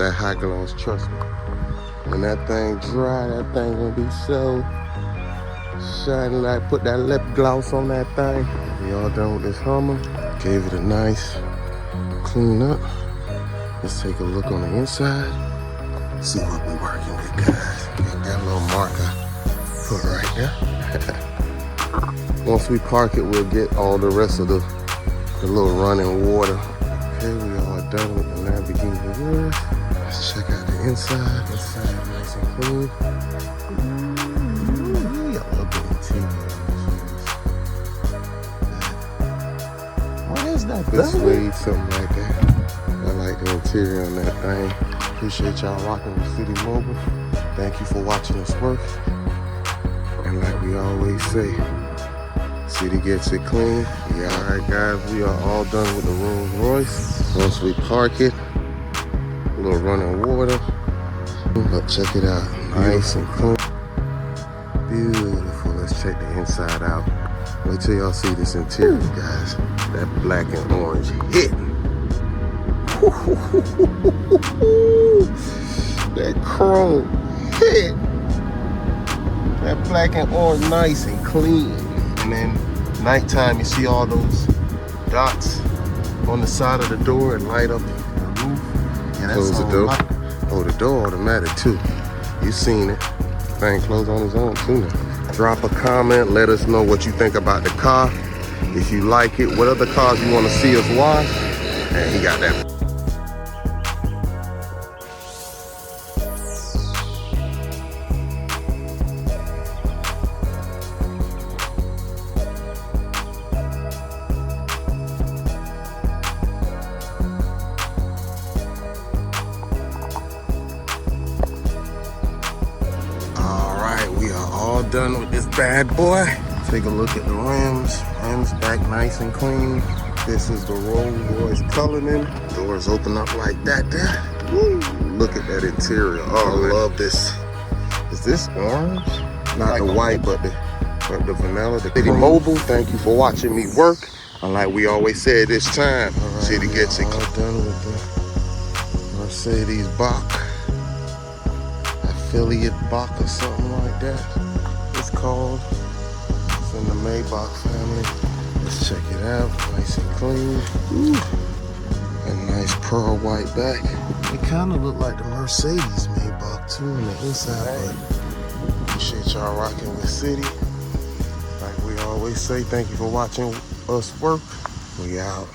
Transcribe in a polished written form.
that high gloss, trust me. When that thing dry, that thing gonna be so shiny. Like put that lip gloss on that thing. We all done with this Hummer. Gave it a nice clean up. Let's take a look on the inside. See what we're working with, guys. Get that little marker put right there. Once we park it, we'll get all the rest of the little running water. Okay, we are done with the Lamborghini. Let's check out the inside. Inside nice and clean. Ooh, I love the interior. What is that? This suede, something like that. I like the interior on that thing. Appreciate y'all rocking with City Mobile. Thank you for watching us work. And like we always say, City gets it clean. Yeah, all right, guys, we are all done with the Rolls Royce. Once we park it, a little running water. But check it out, nice and clean. Beautiful. Let's check the inside out. Wait till y'all see this interior, guys. That black and orange hitting. That chrome hit. That black and orange nice and clean. And then nighttime you see all those dots on the side of the door and light up the roof. And close the door. Oh, the door automatic too. You seen it. Thing close on its own too now. Drop a comment, let us know what you think about the car. If you like it, what other cars you want to see us wash. And he got that. We are all done with this bad boy. Take a look at the rims. Rims back nice and clean. This is the Rolls Royce Cullinan. Doors open up like that there. Woo. Look at that interior. Oh, I love this. Is this orange? Not like the white, but the vanilla. The City Mobile, thank you for watching me work. And like we always say this time, right, City gets it all done with the Mercedes Bach. Affiliate Bach or something like that. It's called. It's in the Maybach family. Let's check it out. Nice and clean. Ooh. A nice pearl white back. It kind of looked like the Mercedes Maybach too on the inside, but appreciate y'all rocking with City. Like we always say, thank you for watching us work. We out.